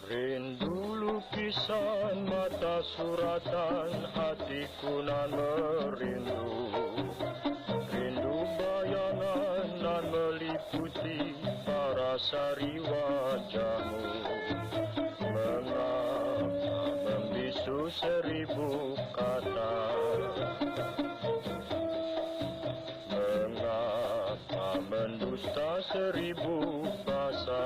Rindu lukisan mata suratan hatiku nan merindu. Rindu bayangan nan meliputi parasari wajahmu. Mengapa membisu seribu kata? Mengapa mendusta seribu bahasa?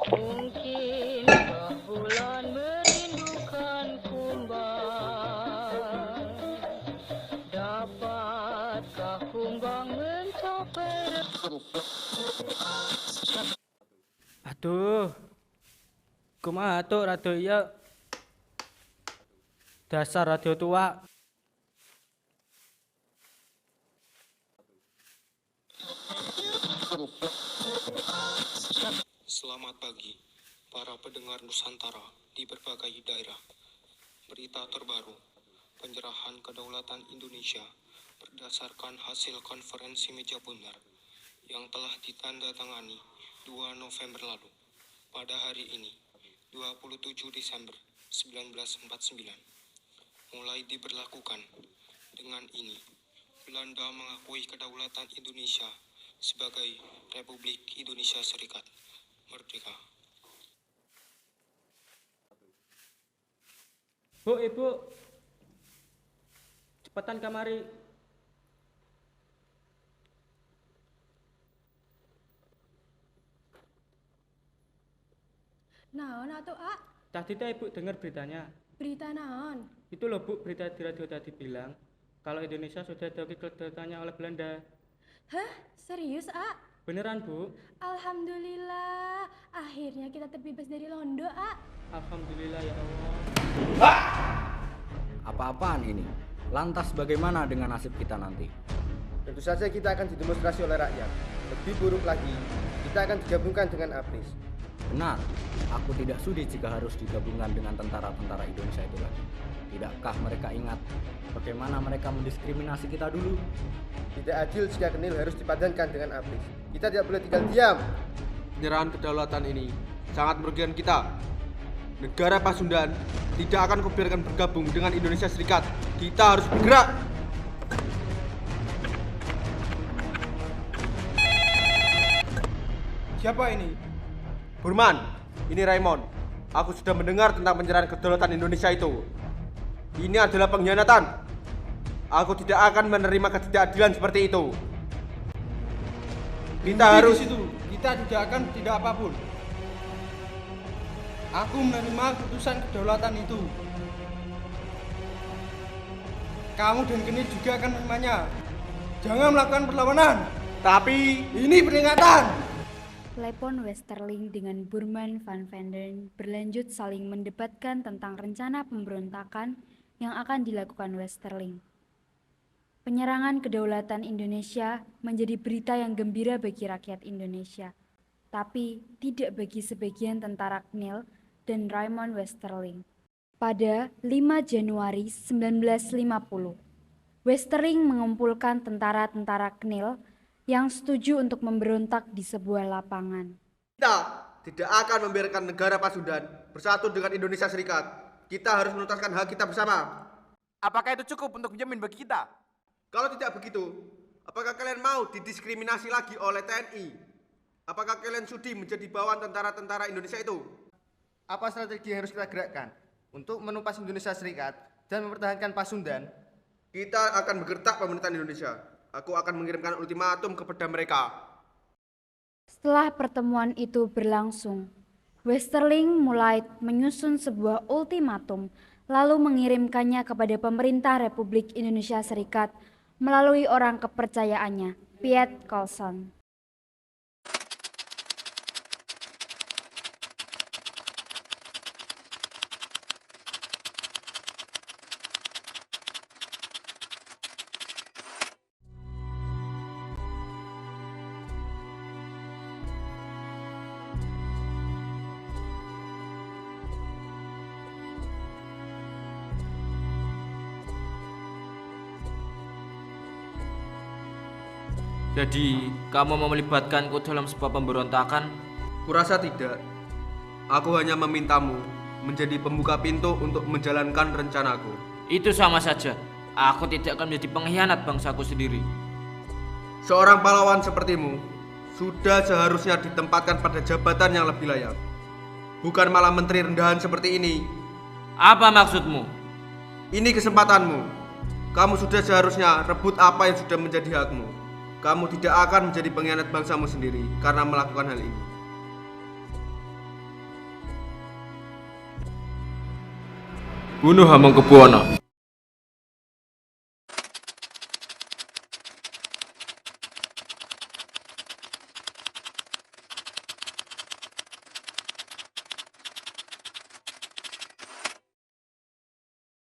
Mungkinkah bulan merindukan kumbang? Dapatkah kumbang mencapai? Aduh, kumaha atuh radio ieu? Dasar radio tua. Selamat pagi, para pendengar Nusantara di berbagai daerah. Berita terbaru, penyerahan kedaulatan Indonesia berdasarkan hasil konferensi meja bundar yang telah ditandatangani 2 November lalu. Pada hari ini, 27 Desember 1949, mulai diberlakukan. Dengan ini, Belanda mengakui kedaulatan Indonesia sebagai Republik Indonesia Serikat Merdeka. Bu, Ibu, cepetan kamari. Naon atuh, A? Tadi teh Ibu dengar beritanya. Berita naon? Itu loh Bu, berita di radio tadi bilang kalau Indonesia sudah diakui kedaulatannya oleh Belanda. Hah? Serius, A? Beneran Bu? Alhamdulillah, akhirnya kita terbebas dari Londo, A. Alhamdulillah ya Allah. Apa-apaan ini? Lantas bagaimana dengan nasib kita nanti? Tentu saja kita akan didemonstrasi oleh rakyat. Lebih buruk lagi, kita akan digabungkan dengan ABRIS. Benar, aku tidak sudi jika harus digabungkan dengan tentara-tentara Indonesia itu lagi. Tidakkah mereka ingat bagaimana mereka mendiskriminasi kita dulu? Tidak adil jika Kenil harus dipadankan dengan ABRIS. Kita tidak boleh tinggal diam. Penyerahan kedaulatan ini sangat merugikan kita. Negara Pasundan tidak akan kubiarkan bergabung dengan Indonesia Serikat. Kita harus bergerak. Siapa ini? Burman, ini Raymond. Aku sudah mendengar tentang penyerahan kedaulatan Indonesia itu. Ini adalah pengkhianatan. Aku tidak akan menerima ketidakadilan seperti itu. Kita harus Kita tidak akan tidak apapun. Aku menerima keputusan kedaulatan itu. Kamu dan Kenil juga akan menerimanya. Jangan melakukan perlawanan. Tapi Ini peringatan. Lepon Westerling dengan Burman van Venderen berlanjut saling mendebatkan tentang rencana pemberontakan yang akan dilakukan Westerling. Penyerangan kedaulatan Indonesia menjadi berita yang gembira bagi rakyat Indonesia, tapi tidak bagi sebagian tentara Knil dan Raymond Westerling. Pada 5 Januari 1950, Westerling mengumpulkan tentara-tentara KNIL yang setuju untuk memberontak di sebuah lapangan. Kita tidak akan membiarkan negara Pasundan bersatu dengan Indonesia Serikat. Kita harus menuntaskan hak kita bersama. Apakah itu cukup untuk menjamin bagi kita? Kalau tidak begitu, apakah kalian mau didiskriminasi lagi oleh TNI? Apakah kalian sudi menjadi bawahan tentara-tentara Indonesia itu? Apa strategi yang harus kita gerakkan untuk menumpas Indonesia Serikat dan mempertahankan Pasundan? Kita akan menggertak pemerintahan Indonesia. Aku akan mengirimkan ultimatum kepada mereka. Setelah pertemuan itu berlangsung, Westerling mulai menyusun sebuah ultimatum, lalu mengirimkannya kepada pemerintah Republik Indonesia Serikat melalui orang kepercayaannya, Piet Colson. Jadi, kamu mau melibatkanku dalam sebuah pemberontakan? Kurasa tidak. Aku hanya memintamu menjadi pembuka pintu untuk menjalankan rencanaku. Itu sama saja. Aku tidak akan menjadi pengkhianat bangsaku sendiri. Seorang pahlawan sepertimu sudah seharusnya ditempatkan pada jabatan yang lebih layak. Bukan malah menteri rendahan seperti ini. Apa maksudmu? Ini kesempatanmu. Kamu sudah seharusnya rebut apa yang sudah menjadi hakmu. Kamu tidak akan menjadi pengkhianat bangsamu sendiri karena melakukan hal ini. Bunuh Hamengkubuwono.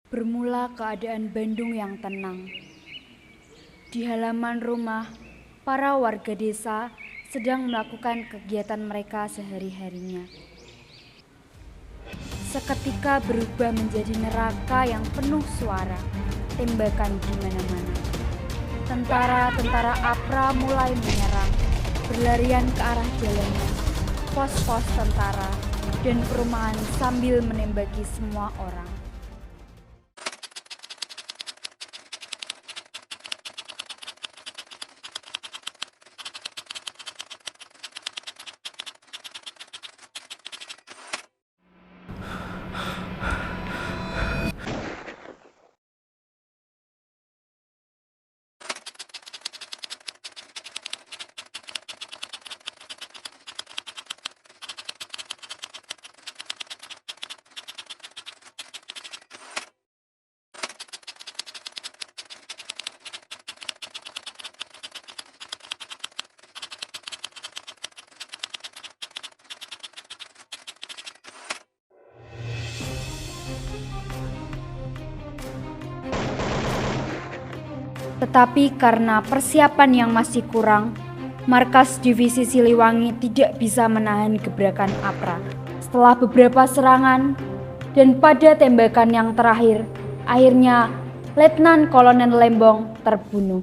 Bermula keadaan Bandung yang tenang. Di halaman rumah, para warga desa sedang melakukan kegiatan mereka sehari-harinya. Seketika berubah menjadi neraka yang penuh suara, tembakan di mana-mana. Tentara-tentara APRA mulai menyerang, berlarian ke arah jalannya, pos-pos tentara, dan perumahan sambil menembaki semua orang. Tetapi karena persiapan yang masih kurang, markas divisi Siliwangi tidak bisa menahan gebrakan APRA. Setelah beberapa serangan dan pada tembakan yang terakhir, akhirnya Letnan Kolonel Lembong terbunuh.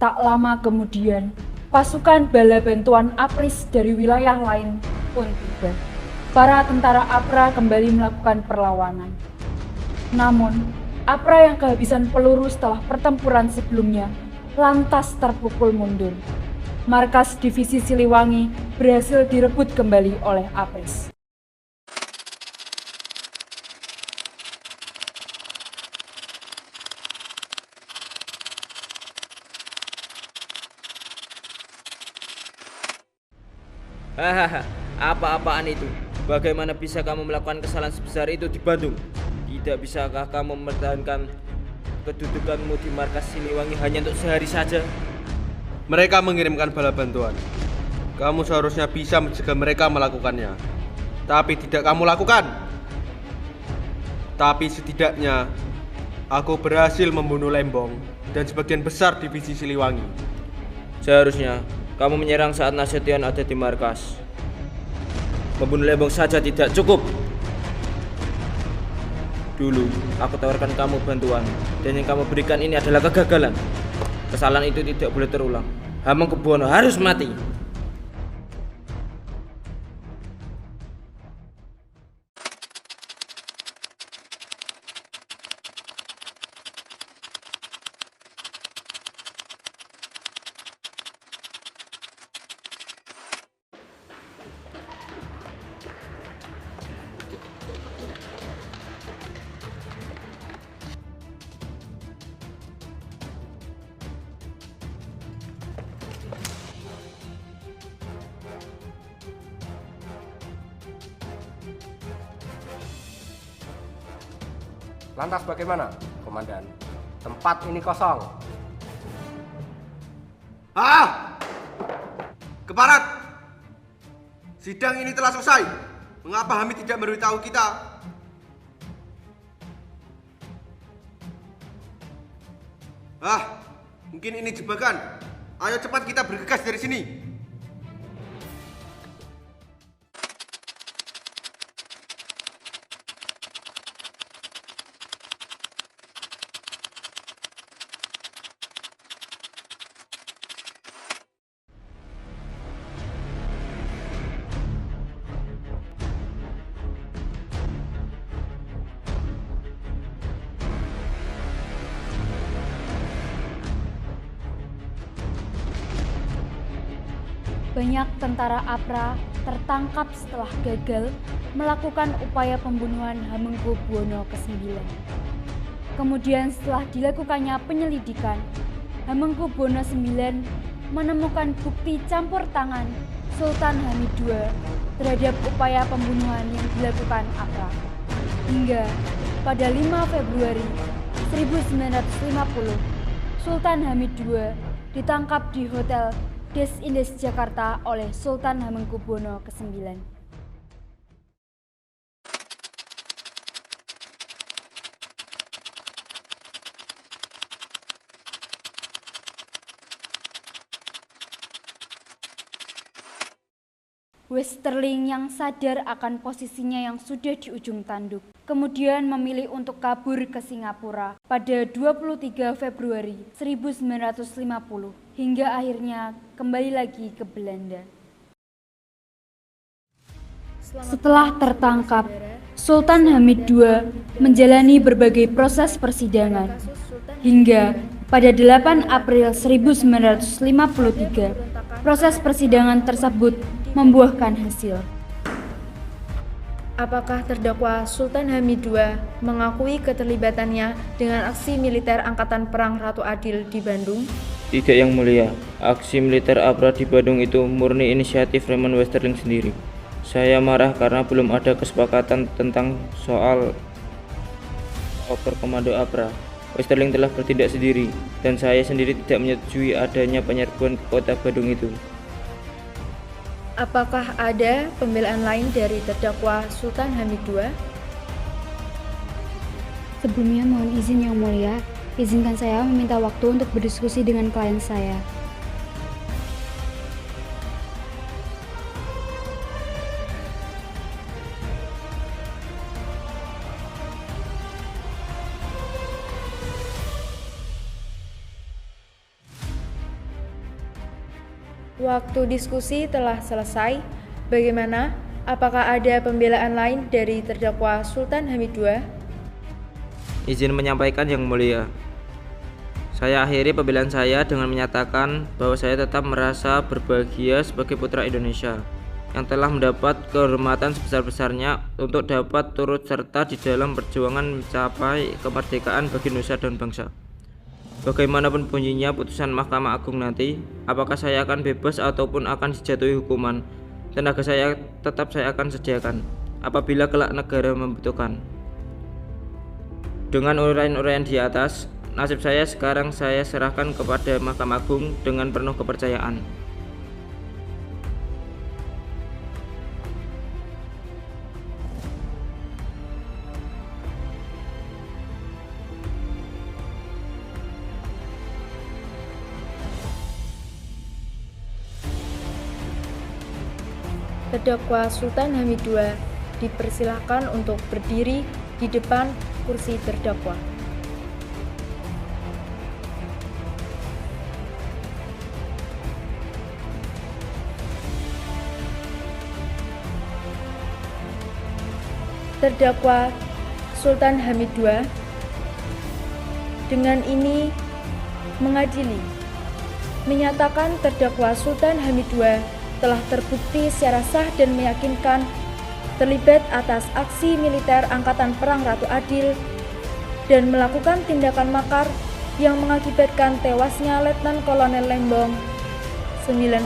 Tak lama kemudian, pasukan bala bantuan APRIS dari wilayah lain pun tiba. Para tentara APRA kembali melakukan perlawanan. Namun, APRA yang kehabisan peluru setelah pertempuran sebelumnya lantas terpukul mundur. Markas divisi Siliwangi berhasil direbut kembali oleh APRIS. Hahaha, apa-apaan itu? Bagaimana bisa kamu melakukan kesalahan sebesar itu di Bandung? Tidak bisakah kamu mempertahankan kedudukanmu di markas Siliwangi hanya untuk sehari saja? Mereka mengirimkan bala bantuan. Kamu seharusnya bisa mencegah mereka melakukannya. Tapi tidak kamu lakukan. Tapi setidaknya aku berhasil membunuh Lembong dan sebagian besar divisi Siliwangi. Seharusnya kamu menyerang saat Nasution ada di markas. Membunuh Lembong saja tidak cukup. Dulu aku tawarkan kamu bantuan, dan yang kamu berikan ini adalah kegagalan. Kesalahan itu tidak boleh terulang. Hamengkubuwono harus mati. Lantas bagaimana, Komandan? Tempat ini kosong. Keparat! Sidang ini telah selesai. Mengapa Hamid tidak memberitahu kita? Mungkin ini jebakan. Ayo cepat kita bergegas dari sini. Banyak tentara APRA tertangkap setelah gagal melakukan upaya pembunuhan Hamengkubuwono ke-9. Kemudian setelah dilakukannya penyelidikan, Hamengkubuwono IX menemukan bukti campur tangan Sultan Hamid II terhadap upaya pembunuhan yang dilakukan APRA. Hingga pada 5 Februari 1950, Sultan Hamid II ditangkap di Hotel Des Indes Jakarta oleh Sultan Hamengkubuwono ke-9. Westerling yang sadar akan posisinya yang sudah di ujung tanduk, kemudian memilih untuk kabur ke Singapura pada 23 Februari 1950 hingga akhirnya kembali lagi ke Belanda. Setelah tertangkap, Sultan Hamid II menjalani berbagai proses persidangan hingga pada 8 April 1953, proses persidangan tersebut membuahkan hasil. Apakah terdakwa Sultan Hamid II mengakui keterlibatannya dengan aksi militer Angkatan Perang Ratu Adil di Bandung? Tidak, Yang Mulia. Aksi militer APRA di Bandung itu murni inisiatif Raymond Westerling sendiri. Saya marah karena belum ada kesepakatan tentang soal oper komando APRA. Westerling telah bertindak sendiri, dan saya sendiri tidak menyetujui adanya penyerbuan ke kota Bandung itu. Apakah ada pembelaan lain dari terdakwa Sultan Hamid II? Sebelumnya mohon izin Yang Mulia, izinkan saya meminta waktu untuk berdiskusi dengan klien saya. Waktu diskusi telah selesai. Bagaimana? Apakah ada pembelaan lain dari terdakwa Sultan Hamid II? Izin menyampaikan Yang Mulia. Saya akhiri pembelaan saya dengan menyatakan bahwa saya tetap merasa berbahagia sebagai putra Indonesia yang telah mendapat kehormatan sebesar-besarnya untuk dapat turut serta di dalam perjuangan mencapai kemerdekaan bagi nusa dan bangsa. Bagaimanapun bunyinya putusan Mahkamah Agung nanti, apakah saya akan bebas ataupun akan dijatuhi hukuman, tenaga saya tetap saya akan sediakan apabila kelak negara membutuhkan. Dengan uraian-uraian di atas, nasib saya sekarang saya serahkan kepada Mahkamah Agung dengan penuh kepercayaan. Terdakwa Sultan Hamid II dipersilahkan untuk berdiri di depan kursi terdakwa. Terdakwa Sultan Hamid II dengan ini mengadili, menyatakan terdakwa Sultan Hamid II telah terbukti secara sah dan meyakinkan terlibat atas aksi militer Angkatan Perang Ratu Adil dan melakukan tindakan makar yang mengakibatkan tewasnya Letnan Kolonel Lembong, 94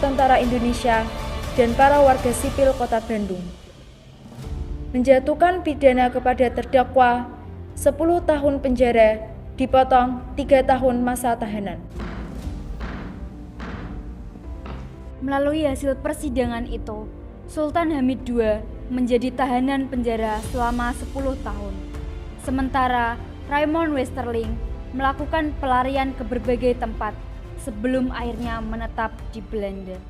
tentara Indonesia dan para warga sipil Kota Bandung. Menjatuhkan pidana kepada terdakwa 10 tahun penjara dipotong 3 tahun masa tahanan. Melalui hasil persidangan itu, Sultan Hamid II menjadi tahanan penjara selama 10 tahun. Sementara Raymond Westerling melakukan pelarian ke berbagai tempat sebelum akhirnya menetap di Belanda.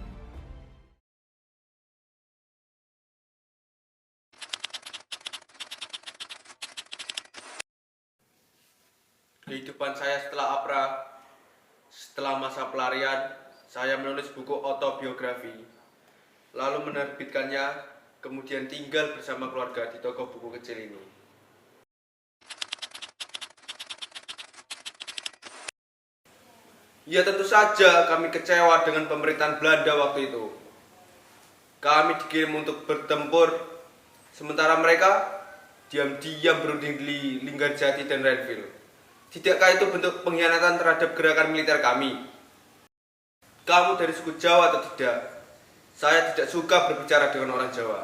Kehidupan saya setelah APRA, setelah masa pelarian, saya menulis buku autobiografi, lalu menerbitkannya, kemudian tinggal bersama keluarga di toko buku kecil ini. Ya tentu saja kami kecewa dengan pemerintahan Belanda waktu itu. Kami dikirim untuk bertempur, sementara mereka diam-diam berunding di Linggarjati dan Renville. Tidakkah itu bentuk pengkhianatan terhadap gerakan militer kami? Kamu dari suku Jawa atau tidak? Saya tidak suka berbicara dengan orang Jawa.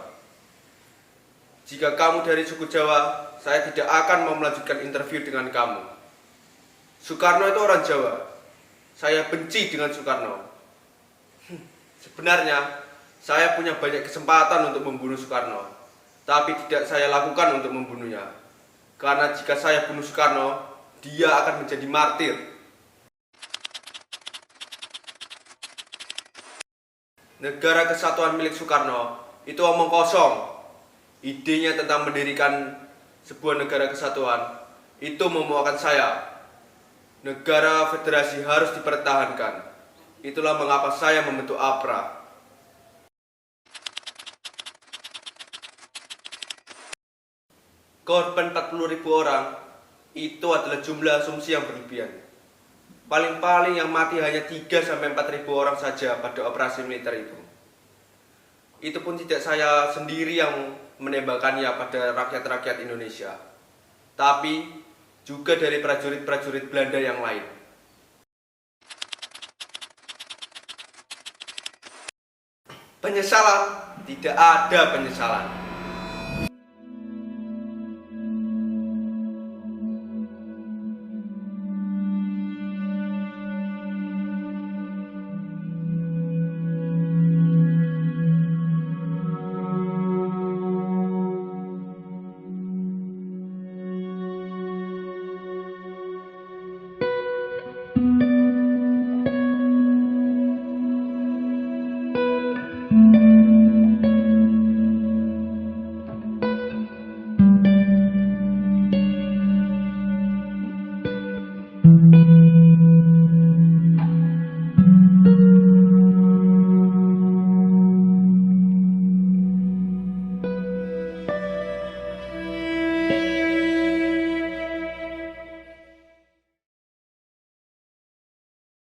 Jika kamu dari suku Jawa, saya tidak akan mau melanjutkan interview dengan kamu. Soekarno itu orang Jawa. Saya benci dengan Soekarno. Sebenarnya, saya punya banyak kesempatan untuk membunuh Soekarno, tapi tidak saya lakukan untuk membunuhnya. Karena jika saya bunuh Soekarno, dia akan menjadi martir. Negara Kesatuan milik Soekarno itu omong kosong. Idenya tentang mendirikan sebuah negara kesatuan itu memuakan saya. Negara federasi harus dipertahankan. Itulah mengapa saya membentuk APRA. Korban 40.000 orang itu adalah jumlah asumsi yang berlebihan. Paling-paling yang mati hanya 3-4 ribu orang saja pada operasi militer itu. Itu pun tidak saya sendiri yang menembakkannya pada rakyat-rakyat Indonesia, tapi juga dari prajurit-prajurit Belanda yang lain. Penyesalan? Tidak ada penyesalan.